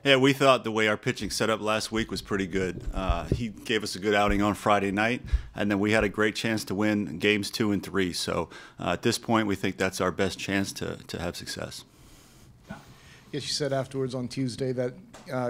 Yeah, we thought the way our pitching set up last week was pretty good. He gave us a good outing on Friday night, and then we had a great chance to win games 2 and 3. So at this point, we think that's our best chance to have success. I guess you said afterwards on Tuesday that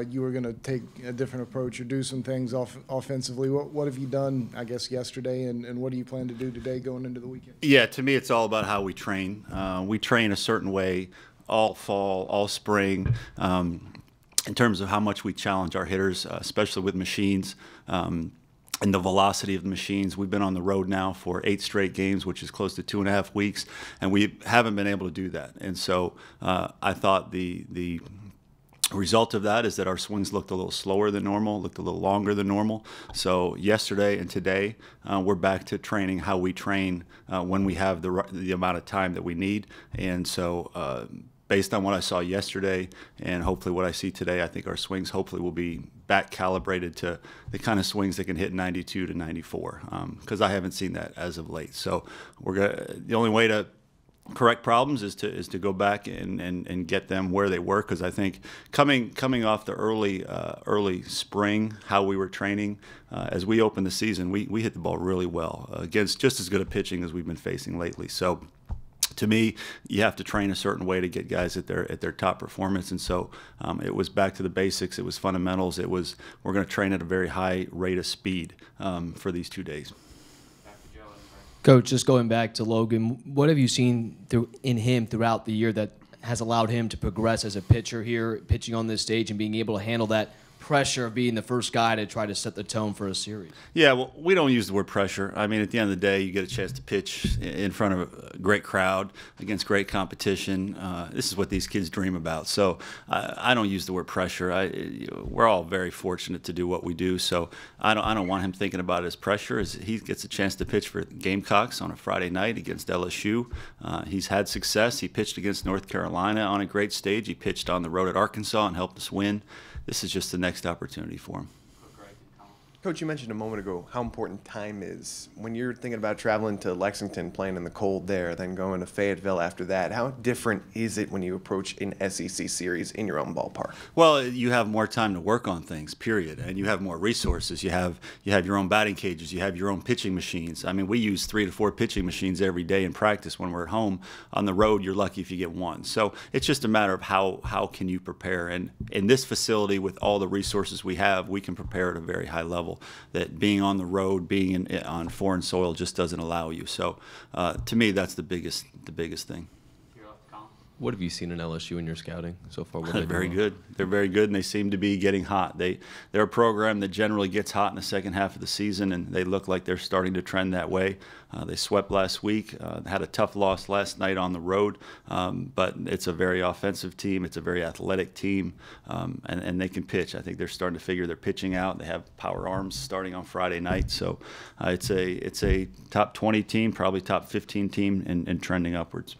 you were going to take a different approach or do some things offensively. What have you done, I guess, yesterday, and what do you plan to do today going into the weekend? Yeah, to me, it's all about how we train. We train a certain way all fall, all spring. In terms of how much we challenge our hitters, especially with machines and the velocity of the machines. We've been on the road now for 8 straight games, which is close to 2.5 weeks, and we haven't been able to do that. And so I thought the result of that is that our swings looked a little slower than normal, looked a little longer than normal. So yesterday and today, we're back to training how we train when we have the amount of time that we need. And so based on what I saw yesterday and hopefully what I see today, I think our swings hopefully will be back calibrated to the kind of swings that can hit 92 to 94, because I haven't seen that as of late. So the only way to correct problems is to go back and get them where they were, because I think coming off the early spring, how we were training, as we opened the season, we hit the ball really well against just as good a pitching as we've been facing lately. So to me, you have to train a certain way to get guys at their top performance, and so it was back to the basics. It was fundamentals. It was we're going to train at a very high rate of speed for these 2 days. Coach, just going back to Logan, what have you seen in him throughout the year that has allowed him to progress as a pitcher here, pitching on this stage and being able to handle that pressure of being the first guy to try to set the tone for a series? Yeah, well, we don't use the word pressure. I mean, at the end of the day, you get a chance to pitch in front of a great crowd against great competition. This is what these kids dream about. So I don't use the word pressure. We're all very fortunate to do what we do. So I don't want him thinking about it as pressure. As he gets a chance to pitch for Gamecocks on a Friday night against LSU. He's had success. He pitched against North Carolina on a great stage. He pitched on the road at Arkansas and helped us win. This is just the next opportunity for him. Coach, you mentioned a moment ago how important time is. When you're thinking about traveling to Lexington, playing in the cold there, then going to Fayetteville after that, how different is it when you approach an SEC series in your own ballpark? Well, you have more time to work on things, period, and you have more resources. You have your own batting cages. You have your own pitching machines. I mean, we use 3 to 4 pitching machines every day in practice when we're at home. On the road, you're lucky if you get one. So it's just a matter of how can you prepare. And in this facility, with all the resources we have, we can prepare at a very high level that being on the road, being on foreign soil just doesn't allow you. So to me, that's the biggest thing. What have you seen in LSU in your scouting so far? They're very good. They're very good, and they seem to be getting hot. They're a program that generally gets hot in the second half of the season, and they look like they're starting to trend that way. They swept last week, had a tough loss last night on the road, but it's a very offensive team. It's a very athletic team, and they can pitch. I think they're starting to figure their pitching out. They have power arms starting on Friday night, so it's a top 20 team, probably top 15 team, and trending upwards.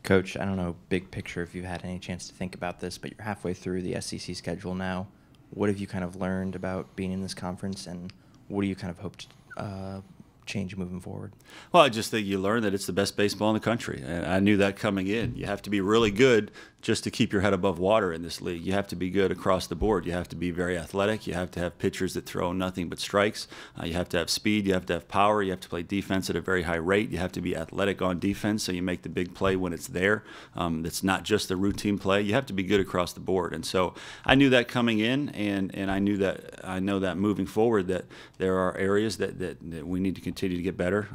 Coach, I don't know, big picture, if you've had any chance to think about this, but you're halfway through the SEC schedule now. What have you kind of learned about being in this conference, and what do you kind of hope to change moving forward? Well, I just think you learn that it's the best baseball in the country, and I knew that coming in. You have to be really good just to keep your head above water in this league. You have to be good across the board. You have to be very athletic. You have to have pitchers that throw nothing but strikes. You have to have speed. You have to have power. You have to play defense at a very high rate. You have to be athletic on defense so you make the big play when it's there. It's not just the routine play. You have to be good across the board. And so I knew that coming in, and I know that moving forward that there are areas that we need to continue to get better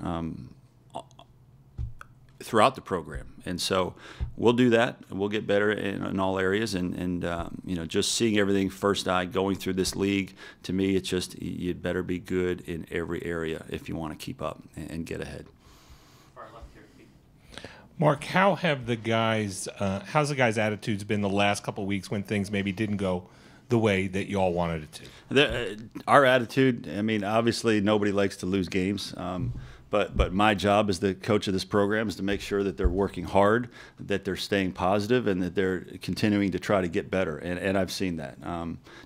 throughout the program, and so we'll do that. We'll get better in all areas, and just seeing everything first eye going through this league, to me, it's just you'd better be good in every area if you want to keep up and get ahead. Mark, how's the guys' attitudes been the last couple of weeks when things maybe didn't go the way that you all wanted it to? Our attitude, I mean, obviously nobody likes to lose games. But my job as the coach of this program is to make sure that they're working hard, that they're staying positive, and that they're continuing to try to get better. And I've seen that.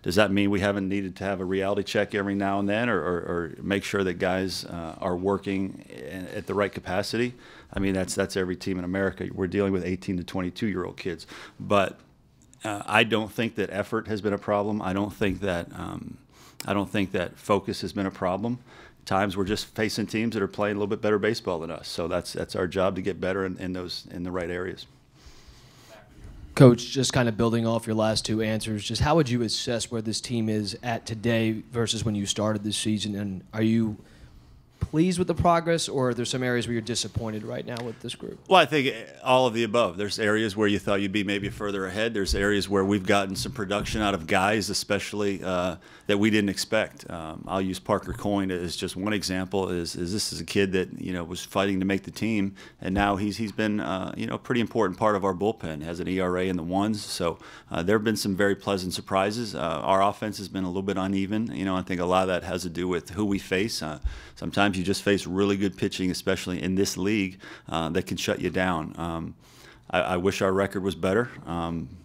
Does that mean we haven't needed to have a reality check every now and then, or make sure that guys are working at the right capacity? I mean, that's every team in America. We're dealing with 18 to 22-year-old kids. But I don't think that effort has been a problem. I don't think that focus has been a problem. Times we're just facing teams that are playing a little bit better baseball than us. So that's our job to get better in the right areas. Coach, just kind of building off your last two answers, just how would you assess where this team is at today versus when you started this season? And are you pleased with the progress, or are there some areas where you're disappointed right now with this group? Well, I think all of the above. There's areas where you thought you'd be maybe further ahead. There's areas where we've gotten some production out of guys, especially that we didn't expect. I'll use Parker Coyne as just one example. Is this is a kid that was fighting to make the team, and now he's been a pretty important part of our bullpen. Has an ERA in the ones, so there have been some very pleasant surprises. Our offense has been a little bit uneven. I think a lot of that has to do with who we face. Sometimes you just face really good pitching, especially in this league, that can shut you down. I wish our record was better,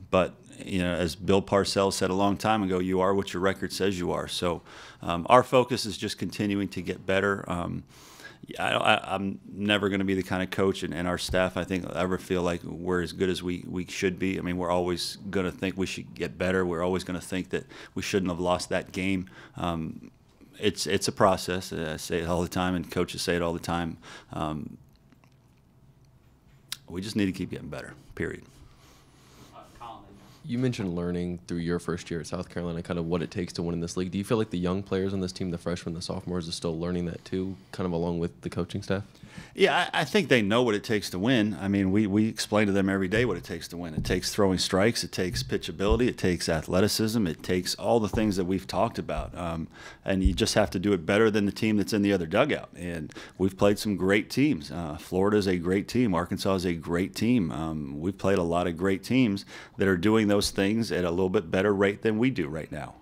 but as Bill Parcells said a long time ago, you are what your record says you are. So our focus is just continuing to get better. I'm never going to be the kind of coach, and our staff, I think, ever feel like we're as good as we should be. I mean, we're always going to think we should get better. We're always going to think that we shouldn't have lost that game. It's a process. I say it all the time, and coaches say it all the time. We just need to keep getting better, period. You mentioned learning through your first year at South Carolina, kind of what it takes to win in this league. Do you feel like the young players on this team, the freshmen, the sophomores, are still learning that too, kind of along with the coaching staff? Yeah, I think they know what it takes to win. I mean, we explain to them every day what it takes to win. It takes throwing strikes. It takes pitchability. It takes athleticism. It takes all the things that we've talked about. And you just have to do it better than the team that's in the other dugout. And we've played some great teams. Florida's a great team. Arkansas is a great team. We've played a lot of great teams that are doing those things at a little bit better rate than we do right now.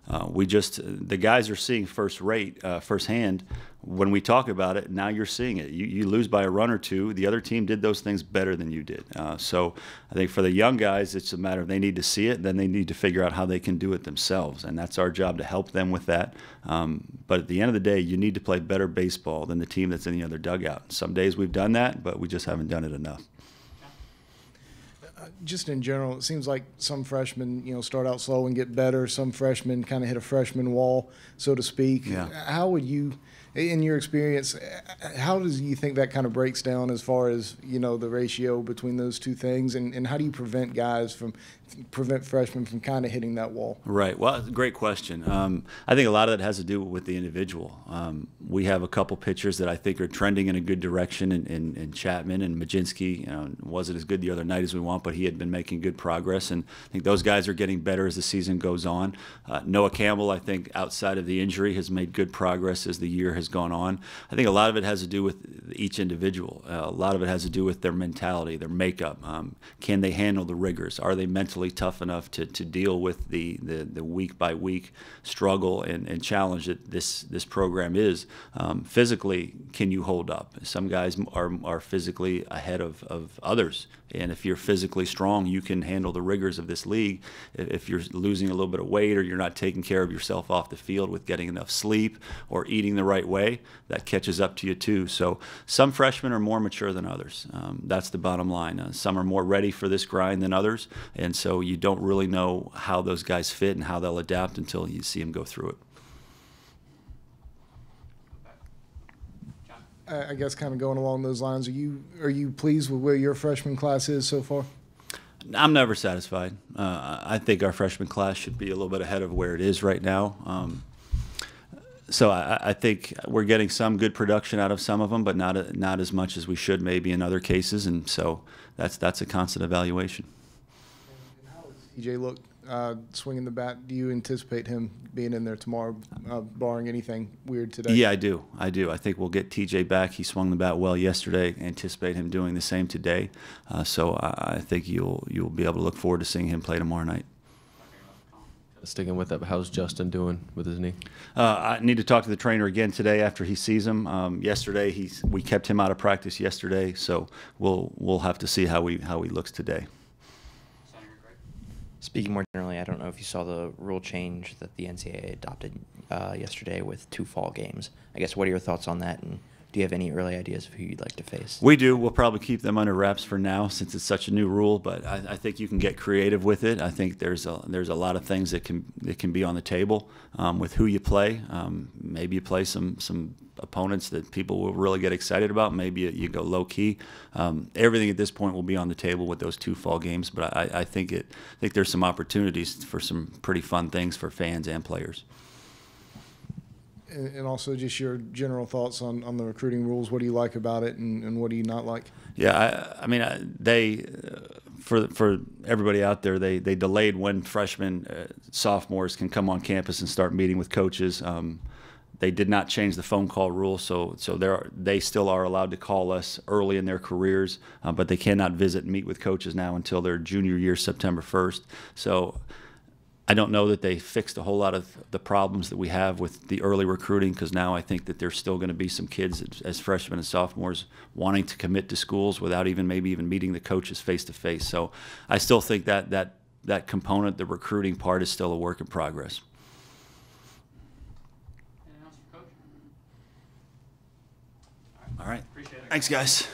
The guys are seeing firsthand when we talk about it. Now you're seeing it. You lose by a run or two. The other team did those things better than you did. So I think for the young guys, it's a matter of they need to see it, then they need to figure out how they can do it themselves, and that's our job to help them with that. But at the end of the day, you need to play better baseball than the team that's in the other dugout. Some days we've done that, but we just haven't done it enough. Just in general, it seems like some freshmen, start out slow and get better. Some freshmen kind of hit a freshman wall, so to speak. Yeah. How would you, in your experience, how do you think that kind of breaks down as far as, the ratio between those two things? And how do you prevent freshmen from kind of hitting that wall? Right. Well, great question. I think a lot of that has to do with the individual. We have a couple pitchers that I think are trending in a good direction in Chapman and Majinski. Wasn't as good the other night as we want, but he had been making good progress, and I think those guys are getting better as the season goes on. Noah Campbell, I think, outside of the injury, has made good progress as the year has gone on. I think a lot of it has to do with each individual. A lot of it has to do with their mentality, their makeup. Can they handle the rigors? Are they mentally tough enough to deal with the week-by-week struggle and challenge that this program is? Physically, can you hold up? Some guys are physically ahead of others, and if you're physically strong, you can handle the rigors of this league. If you're losing a little bit of weight, or you're not taking care of yourself off the field with getting enough sleep or eating the right way, that catches up to you too. So some freshmen are more mature than others. That's the bottom line. Some are more ready for this grind than others, and so you don't really know how those guys fit and how they'll adapt until you see them go through it. I guess kind of going along those lines, are you pleased with where your freshman class is so far? I'm never satisfied. I think our freshman class should be a little bit ahead of where it is right now. So I think we're getting some good production out of some of them, but not as much as we should maybe in other cases, and so that's a constant evaluation. And how does TJ look swinging the bat? Do you anticipate him being in there tomorrow, barring anything weird today? Yeah, I do. I think we'll get TJ back. He swung the bat well yesterday. Anticipate him doing the same today. So I think you'll be able to look forward to seeing him play tomorrow night. Sticking with that, but how's Justin doing with his knee? I need to talk to the trainer again today after he sees him. Yesterday, we kept him out of practice yesterday, so we'll have to see how he looks today. Speaking more generally, I don't know if you saw the rule change that the NCAA adopted yesterday with 2 fall games. I guess, what are your thoughts on that, and Do you have any early ideas of who you'd like to face? We do. We'll probably keep them under wraps for now since it's such a new rule, but I think you can get creative with it. I think there's a lot of things that can be on the table with who you play. Maybe you play some opponents that people will really get excited about. Maybe you go low key. Everything at this point will be on the table with those 2 fall games, but I think there's some opportunities for some pretty fun things for fans and players. And also just your general thoughts on the recruiting rules. What do you like about it, and what do you not like? Yeah, I mean, for everybody out there, they delayed when freshmen, sophomores can come on campus and start meeting with coaches. They did not change the phone call rule, so they still are allowed to call us early in their careers, but they cannot visit and meet with coaches now until their junior year, September 1st. So I don't know that they fixed a whole lot of the problems that we have with the early recruiting, because now I think that there's still going to be some kids as freshmen and sophomores wanting to commit to schools without maybe even meeting the coaches face to face. So I still think that component, the recruiting part, is still a work in progress. All right. Thanks, guys.